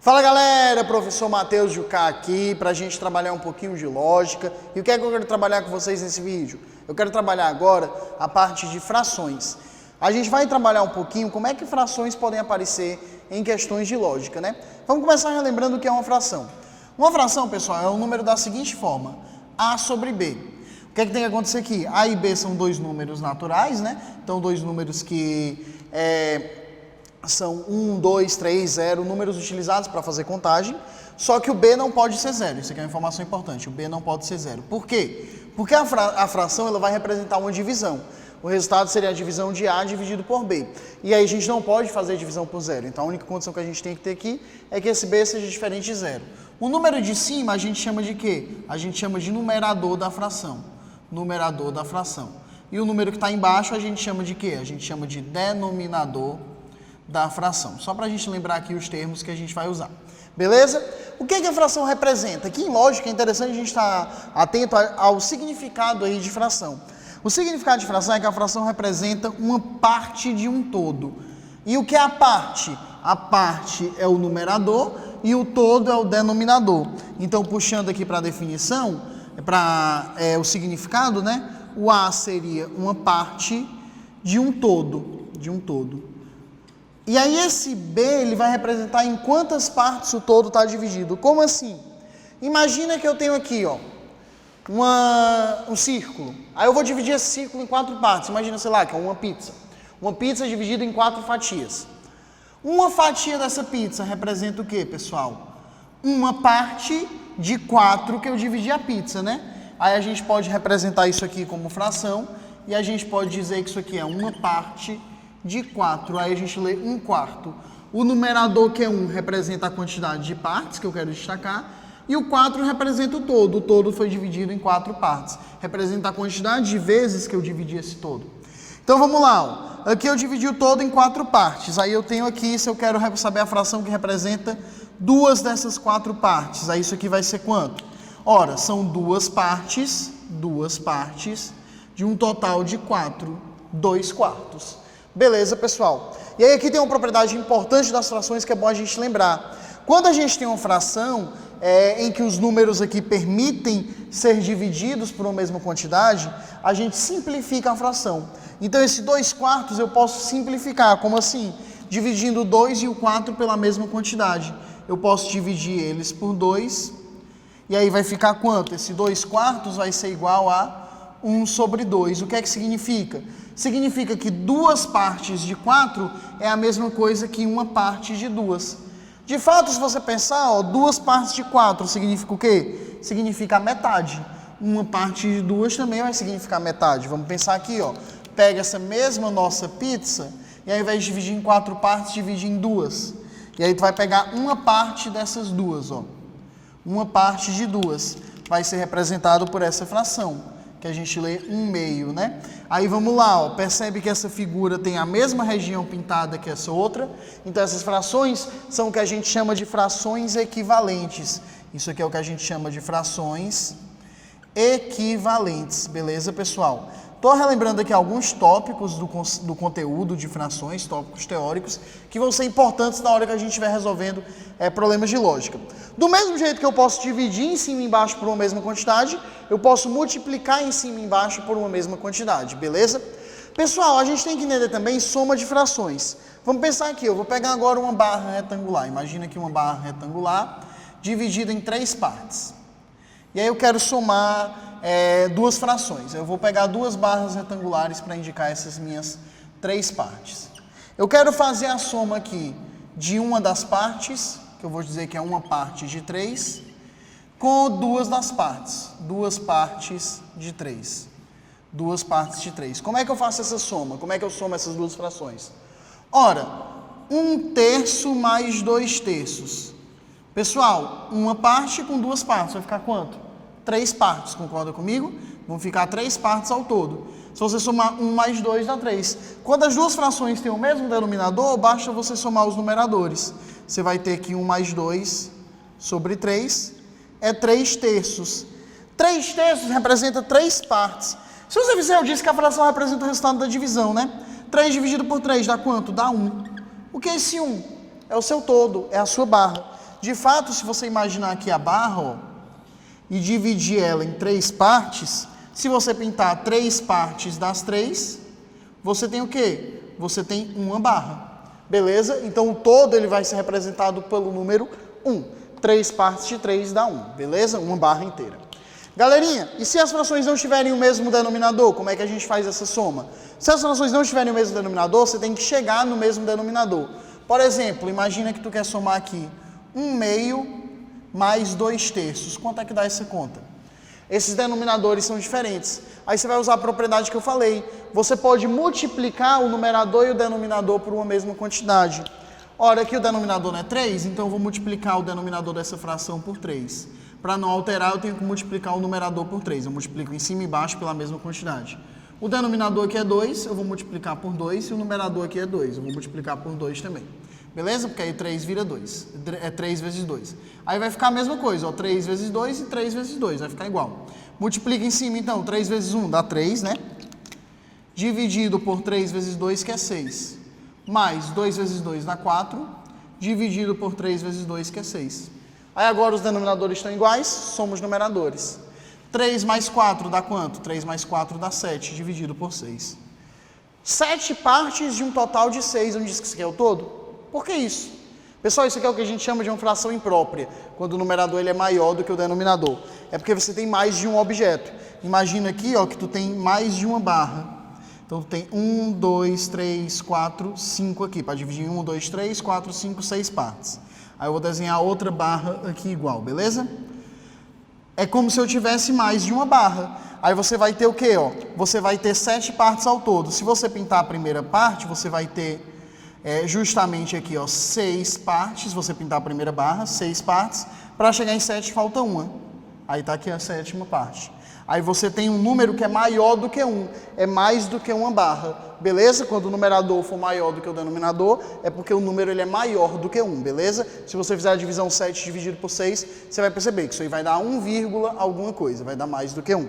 Fala galera, professor Matheus Jucá aqui para a gente trabalhar um pouquinho de lógica. E o que é que eu quero trabalhar com vocês nesse vídeo? Eu quero trabalhar agora a parte de frações. A gente vai trabalhar um pouquinho como é que frações podem aparecer em questões de lógica, né? Vamos começar relembrando o que é uma fração. Uma fração, pessoal, é um número da seguinte forma: A sobre B. O que é que tem que acontecer aqui? A e B são dois números naturais, né? Então, dois números que são 1, 2, 3, 0, números utilizados para fazer contagem, só que o B não pode ser zero. Isso aqui é uma informação importante, o B não pode ser zero. Por quê? Porque a fração ela vai representar uma divisão. O resultado seria a divisão de A dividido por B. E aí a gente não pode fazer divisão por zero. Então a única condição que a gente tem que ter aqui é que esse B seja diferente de zero. O número de cima a gente chama de quê? A gente chama de numerador da fração. Numerador da fração. E o número que está embaixo a gente chama de quê? A gente chama de denominador da fração. Só para a gente lembrar aqui os termos que a gente vai usar. Beleza? O que a fração representa? Aqui em lógica é interessante a gente estar atento ao significado aí de fração. O significado de fração é que a fração representa uma parte de um todo. E o que é a parte? A parte é o numerador e o todo é o denominador. Então, puxando aqui para a definição, para o significado, né? O A seria uma parte de um todo. E aí esse B ele vai representar em quantas partes o todo está dividido. Como assim? Imagina que eu tenho aqui, ó, um círculo. Aí eu vou dividir esse círculo em 4 partes. Imagina, sei lá, que é uma pizza. Uma pizza dividida em 4 fatias. Uma fatia dessa pizza representa o quê, pessoal? Uma parte de 4 que eu dividi a pizza, né? Aí a gente pode representar isso aqui como fração e a gente pode dizer que isso aqui é uma parte de 4. Aí a gente lê 1/4. O numerador, que é 1, representa a quantidade de partes que eu quero destacar. E o 4 representa o todo. O todo foi dividido em 4 partes. Representa a quantidade de vezes que eu dividi esse todo. Então vamos lá. Ó. Aqui eu dividi o todo em 4 partes. Aí eu tenho aqui, se eu quero saber a fração que representa 2 dessas 4 partes. Aí isso aqui vai ser quanto? Ora, são 2 partes de um total de 4, 2/4. Beleza, pessoal? E aí aqui tem uma propriedade importante das frações que é bom a gente lembrar. Quando a gente tem uma fração em que os números aqui permitem ser divididos por uma mesma quantidade, a gente simplifica a fração. Então esse 2/4 eu posso simplificar. Como assim? Dividindo o 2 e o 4 pela mesma quantidade. Eu posso dividir eles por 2, e aí vai ficar quanto? Esse 2/4 vai ser igual a 1 sobre 2. O que é que significa? Significa que 2 partes de 4 é a mesma coisa que uma parte de 2. De fato, se você pensar, ó, 2 partes de 4 significa o quê? Significa a metade. Uma parte de 2 também vai significar metade. Vamos pensar aqui, ó. Pega essa mesma nossa pizza e ao invés de dividir em 4 partes, divide em 2. E aí tu vai pegar uma parte dessas 2, ó. Uma parte de 2 vai ser representado por essa fração, que a gente lê 1/2, né? Aí vamos lá, ó, percebe que essa figura tem a mesma região pintada que essa outra. Então essas frações são o que a gente chama de frações equivalentes. Isso aqui é o que a gente chama de frações equivalentes, beleza, pessoal? Estou relembrando aqui alguns tópicos do conteúdo de frações, tópicos teóricos, que vão ser importantes na hora que a gente estiver resolvendo problemas de lógica. Do mesmo jeito que eu posso dividir em cima e embaixo por uma mesma quantidade, eu posso multiplicar em cima e embaixo por uma mesma quantidade, beleza? Pessoal, a gente tem que entender também soma de frações. Vamos pensar aqui, eu vou pegar agora uma barra retangular. Imagina aqui uma barra retangular dividida em 3 partes. E aí eu quero somar 2 frações. Eu vou pegar 2 barras retangulares para indicar essas minhas 3 partes. Eu quero fazer a soma aqui de uma das partes, que eu vou dizer que é uma parte de 3, com 2 das partes. 2 partes de 3. 2 partes de 3. Como é que eu faço essa soma? Como é que eu somo essas 2 frações? Ora, 1/3 mais 2/3. Pessoal, uma parte com 2 partes, vai ficar quanto? 3 partes, concorda comigo? Vão ficar 3 partes ao todo. Se você somar 1 mais 2 dá 3. Quando as 2 frações têm o mesmo denominador, basta você somar os numeradores. Você vai ter que 1 mais 2 sobre 3 é 3/3. 3/3 representa 3 partes. Se você fizer, eu disse que a fração representa o resultado da divisão, né? 3 dividido por 3 dá quanto? Dá 1. O que é esse 1? É o seu todo, é a sua barra. De fato, se você imaginar aqui a barra, ó, e dividir ela em 3 partes, se você pintar 3 partes das 3, você tem o quê? Você tem uma barra. Beleza? Então o todo ele vai ser representado pelo número 1. 3 partes de 3 dá 1. Beleza? Uma barra inteira. Galerinha, e se as frações não tiverem o mesmo denominador, como é que a gente faz essa soma? Se as frações não tiverem o mesmo denominador, você tem que chegar no mesmo denominador. Por exemplo, imagina que tu quer somar aqui 1/2 mais 2/3. Quanto é que dá essa conta? Esses denominadores são diferentes. Aí você vai usar a propriedade que eu falei. Você pode multiplicar o numerador e o denominador por uma mesma quantidade. Ora, aqui o denominador não é 3, então eu vou multiplicar o denominador dessa fração por 3. Para não alterar, eu tenho que multiplicar o numerador por 3. Eu multiplico em cima e embaixo pela mesma quantidade. O denominador aqui é 2, eu vou multiplicar por 2, e o numerador aqui é 2, eu vou multiplicar por 2 também. Beleza? Porque aí 3 vira 2. É 3 vezes 2. Aí vai ficar a mesma coisa, ó, 3 vezes 2 e 3 vezes 2, vai ficar igual. Multiplica em cima, então, 3 vezes 1 dá 3, né? Dividido por 3 vezes 2, que é 6. Mais 2 vezes 2 dá 4. Dividido por 3 vezes 2, que é 6. Aí agora os denominadores estão iguais, somos numeradores. 3 mais 4 dá quanto? 3 mais 4 dá 7, dividido por 6. 7 partes de um total de 6, não diz que isso aqui é o todo? Por que isso? Pessoal, isso aqui é o que a gente chama de uma fração imprópria, quando o numerador ele é maior do que o denominador. É porque você tem mais de um objeto. Imagina aqui, ó, que tu tem mais de uma barra. Então, tu tem 1, 2, 3, 4, 5 aqui, para dividir em 1, 2, 3, 4, 5, 6 partes. Aí eu vou desenhar outra barra aqui igual, beleza? É como se eu tivesse mais de uma barra. Aí você vai ter o quê, ó? Você vai ter 7 partes ao todo. Se você pintar a primeira parte, você vai ter justamente aqui, ó, 6 partes. Você pintar a primeira barra, 6 partes. Para chegar em 7, falta uma. Aí tá aqui a 7ª parte. Aí você tem um número que é maior do que 1. É mais do que uma barra. Beleza? Quando o numerador for maior do que o denominador, é porque o número ele é maior do que 1. Beleza? Se você fizer a divisão 7 dividido por 6, você vai perceber que isso aí vai dar 1, alguma coisa. Vai dar mais do que 1.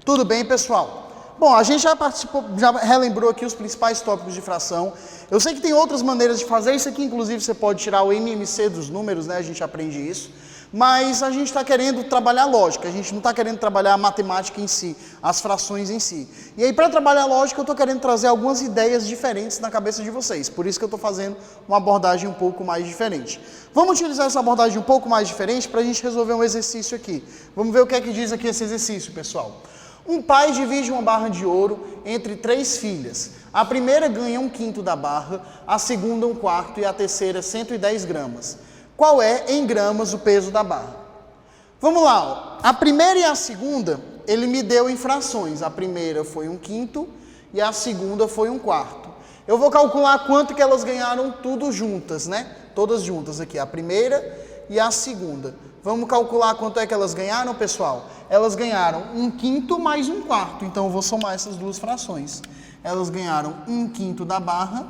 Tudo bem, pessoal? Bom, a gente já relembrou aqui os principais tópicos de fração. Eu sei que tem outras maneiras de fazer isso aqui, inclusive você pode tirar o MMC dos números, né? A gente aprende isso. Mas a gente está querendo trabalhar lógica, a gente não está querendo trabalhar a matemática em si, as frações em si. E aí, para trabalhar lógica, eu estou querendo trazer algumas ideias diferentes na cabeça de vocês. Por isso que eu estou fazendo uma abordagem um pouco mais diferente. Vamos utilizar essa abordagem um pouco mais diferente para a gente resolver um exercício aqui. Vamos ver o que é que diz aqui esse exercício, pessoal. Um pai divide uma barra de ouro entre 3 filhas. A primeira ganha 1/5 da barra, a segunda 1/4 e a terceira 110 gramas. Qual é, em gramas, o peso da barra? Vamos lá, ó. A primeira e a segunda, ele me deu em frações. A primeira foi 1/5 e a segunda foi 1/4. Eu vou calcular quanto que elas ganharam tudo juntas, né? Todas juntas aqui, a primeira e a segunda. Vamos calcular quanto é que elas ganharam, pessoal? Elas ganharam 1/5 mais 1/4. Então, eu vou somar essas duas frações. Elas ganharam 1/5 da barra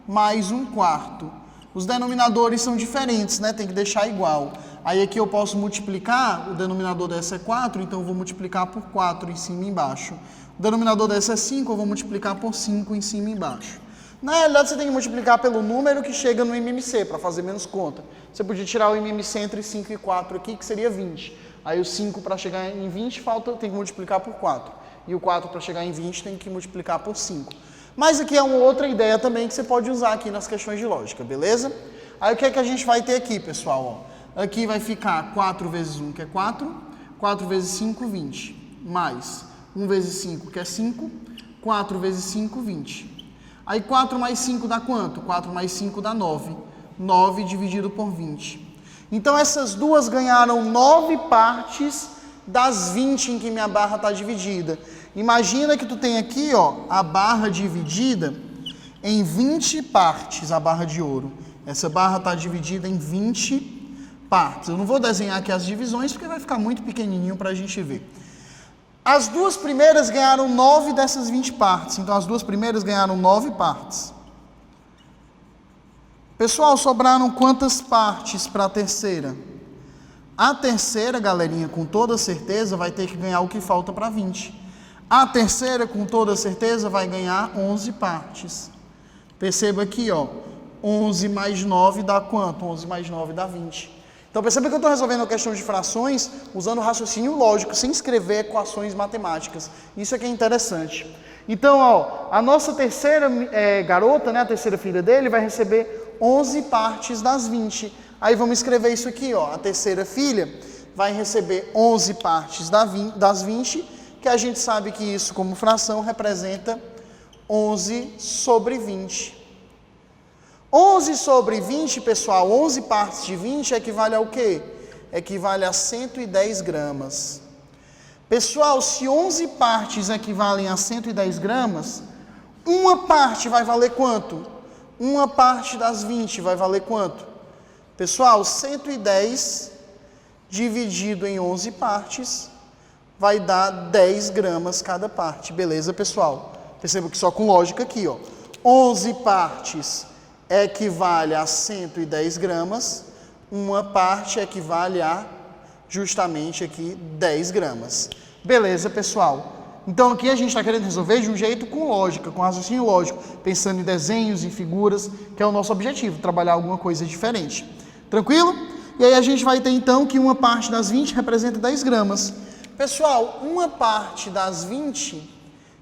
mais 1/4. Os denominadores são diferentes, né? Tem que deixar igual. Aí aqui eu posso multiplicar, o denominador dessa é 4, então eu vou multiplicar por 4 em cima e embaixo. O denominador dessa é 5, eu vou multiplicar por 5 em cima e embaixo. Na realidade, você tem que multiplicar pelo número que chega no MMC, para fazer menos conta. Você podia tirar o MMC entre 5 e 4 aqui, que seria 20. Aí o 5 para chegar em 20, tem que multiplicar por 4. E o 4 para chegar em 20 tem que multiplicar por 5. Mas aqui é uma outra ideia também que você pode usar aqui nas questões de lógica, beleza? Aí o que é que a gente vai ter aqui, pessoal? Ó, aqui vai ficar 4 vezes 1, que é 4. 4 vezes 5, 20. Mais 1 vezes 5, que é 5. 4 vezes 5, 20. Aí 4 mais 5 dá quanto? 4 mais 5 dá 9. 9 dividido por 20. Então essas duas ganharam 9 partes das 20 em que minha barra está dividida. Imagina que tu tem aqui, ó, a barra dividida em 20 partes, a barra de ouro. Essa barra está dividida em 20 partes. Eu não vou desenhar aqui as divisões, porque vai ficar muito pequenininho para a gente ver. As duas primeiras ganharam 9 dessas 20 partes. Então, as duas primeiras ganharam 9 partes. Pessoal, sobraram quantas partes para a terceira? A terceira, galerinha, com toda certeza, vai ter que ganhar o que falta para 20. A terceira, com toda certeza, vai ganhar 11 partes. Perceba aqui, ó, 11 mais 9 dá quanto? 11 mais 9 dá 20. Então perceba que eu estou resolvendo a questão de frações usando raciocínio lógico, sem escrever equações matemáticas. Isso é que é interessante. Então, ó, a nossa terceira garota, né, a terceira filha dele, vai receber 11 partes das 20. Aí vamos escrever isso aqui, ó. A terceira filha vai receber 11 partes das 20, que a gente sabe que isso, como fração, representa 11 sobre 20. 11 sobre 20, pessoal, 11 partes de 20 equivale ao quê? Equivale a 110 gramas. Pessoal, se 11 partes equivalem a 110 gramas, uma parte vai valer quanto? Uma parte das 20 vai valer quanto? Pessoal, 110 dividido em 11 partes vai dar 10 gramas cada parte. Beleza, pessoal? Perceba que só com lógica aqui, ó. 11 partes equivale a 110 gramas, uma parte equivale a justamente aqui 10 gramas. Beleza, pessoal? Então aqui a gente está querendo resolver de um jeito com lógica, com raciocínio lógico, pensando em desenhos, em figuras, que é o nosso objetivo, trabalhar alguma coisa diferente. Tranquilo? E aí a gente vai ter então que uma parte das 20 representa 10 gramas. Pessoal, uma parte das 20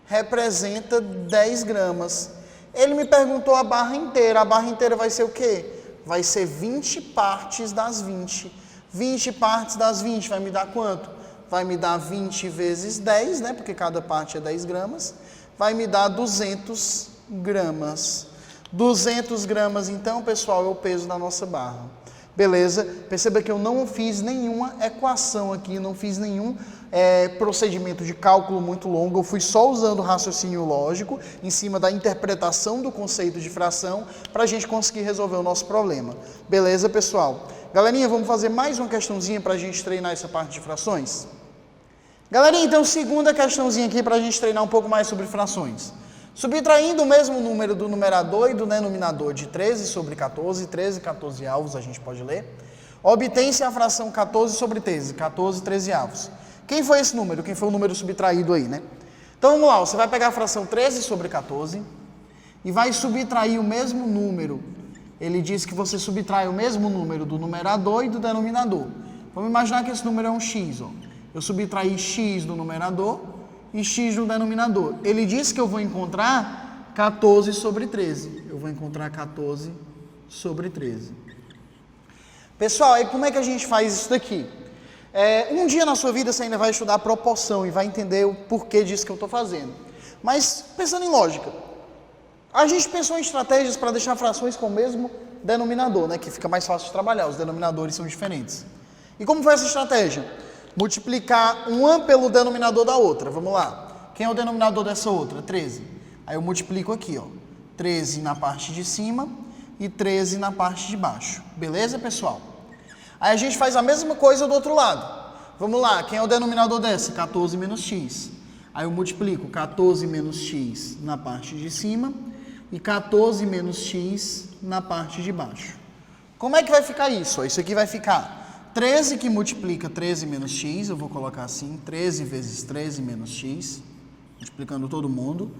representa 10 gramas. Ele me perguntou a barra inteira vai ser o quê? Vai ser 20 partes das 20. 20 partes das 20 vai me dar quanto? Vai me dar 20 vezes 10, né? Porque cada parte é 10 gramas. Vai me dar 200 gramas. 200 gramas, então, pessoal, é o peso da nossa barra. Beleza? Perceba que eu não fiz nenhuma equação aqui, não fiz nenhum procedimento de cálculo muito longo, eu fui só usando raciocínio lógico, em cima da interpretação do conceito de fração, para a gente conseguir resolver o nosso problema. Beleza, pessoal? Galerinha, vamos fazer mais uma questãozinha para a gente treinar essa parte de frações? Galerinha, então, segunda questãozinha aqui para a gente treinar um pouco mais sobre frações. Subtraindo o mesmo número do numerador e do denominador de 13 sobre 14, 13 e 14 avos, a gente pode ler, obtém-se a fração 14 sobre 13, 14 e 13 avos. Quem foi esse número? Quem foi o número subtraído aí, né? Então vamos lá, você vai pegar a fração 13 sobre 14 e vai subtrair o mesmo número. Ele diz que você subtrai o mesmo número do numerador e do denominador. Vamos imaginar que esse número é um x, ó. Eu subtraí x do numerador e x no denominador. Ele disse que eu vou encontrar 14 sobre 13. Eu vou encontrar 14 sobre 13. Pessoal, aí como é que a gente faz isso daqui? Um dia na sua vida você ainda vai estudar proporção e vai entender o porquê disso que eu estou fazendo. Mas, pensando em lógica, a gente pensou em estratégias para deixar frações com o mesmo denominador, né? Que fica mais fácil de trabalhar, os denominadores são diferentes. E como foi essa estratégia? Multiplicar uma pelo denominador da outra. Vamos lá. Quem é o denominador dessa outra? 13. Aí eu multiplico aqui, ó. 13 na parte de cima e 13 na parte de baixo. Beleza, pessoal? Aí a gente faz a mesma coisa do outro lado. Vamos lá. Quem é o denominador dessa? 14 menos x. Aí eu multiplico 14 menos x na parte de cima e 14 menos x na parte de baixo. Como é que vai ficar isso? Isso aqui vai ficar 13 que multiplica 13 menos x, eu vou colocar assim, 13 vezes 13 menos x, multiplicando todo mundo,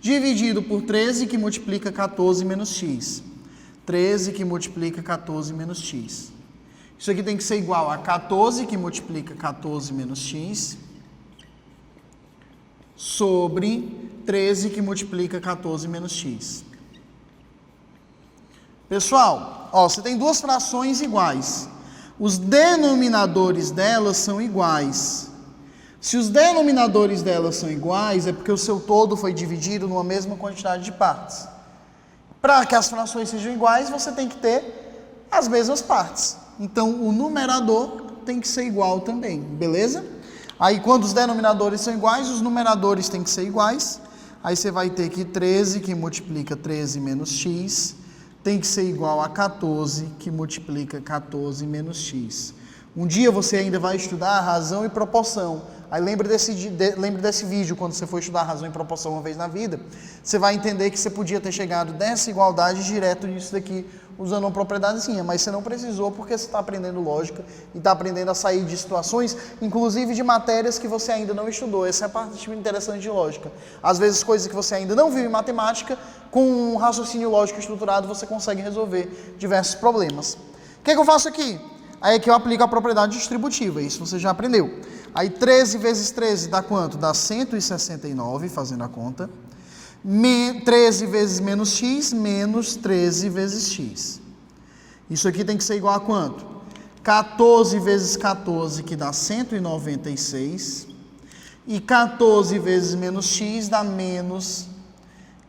dividido por 13 que multiplica 14 menos x. 13 que multiplica 14 menos x. Isso aqui tem que ser igual a 14 que multiplica 14 menos x, sobre 13 que multiplica 14 menos x. Pessoal, ó, você tem duas frações iguais. Os denominadores delas são iguais. Se os denominadores delas são iguais, é porque o seu todo foi dividido numa mesma quantidade de partes. Para que as frações sejam iguais, você tem que ter as mesmas partes. Então, o numerador tem que ser igual também, beleza? Aí, quando os denominadores são iguais, os numeradores têm que ser iguais. Aí, você vai ter que 13 que multiplica 13 menos x tem que ser igual a 14 que multiplica 14 menos x. Um dia você ainda vai estudar razão e proporção. Aí lembre desse vídeo quando você for estudar razão e proporção uma vez na vida. Você vai entender que você podia ter chegado dessa igualdade direto nisso daqui, usando uma propriedadezinha, mas você não precisou porque você está aprendendo lógica e está aprendendo a sair de situações, inclusive de matérias que você ainda não estudou. Essa é a parte interessante de lógica. Às vezes coisas que você ainda não viu em matemática, com um raciocínio lógico estruturado, você consegue resolver diversos problemas. O que eu faço aqui? Aí aqui eu aplico a propriedade distributiva, isso você já aprendeu. Aí 13 vezes 13 dá quanto? Dá 169, fazendo a conta. 13 vezes menos x, menos 13 vezes x. Isso aqui tem que ser igual a quanto? 14 vezes 14, que dá 196. E 14 vezes menos x dá menos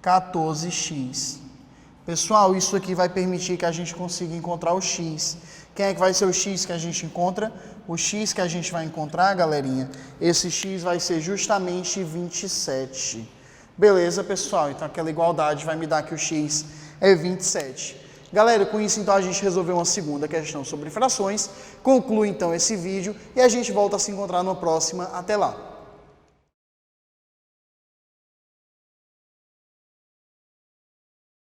14x. Pessoal, isso aqui vai permitir que a gente consiga encontrar o x. Quem é que vai ser o x que a gente encontra? O x que a gente vai encontrar, galerinha, esse x vai ser justamente 27. Beleza, pessoal? Então aquela igualdade vai me dar que o x é 27. Galera, com isso então a gente resolveu uma segunda questão sobre frações. Conclui então esse vídeo e a gente volta a se encontrar na próxima. Até lá!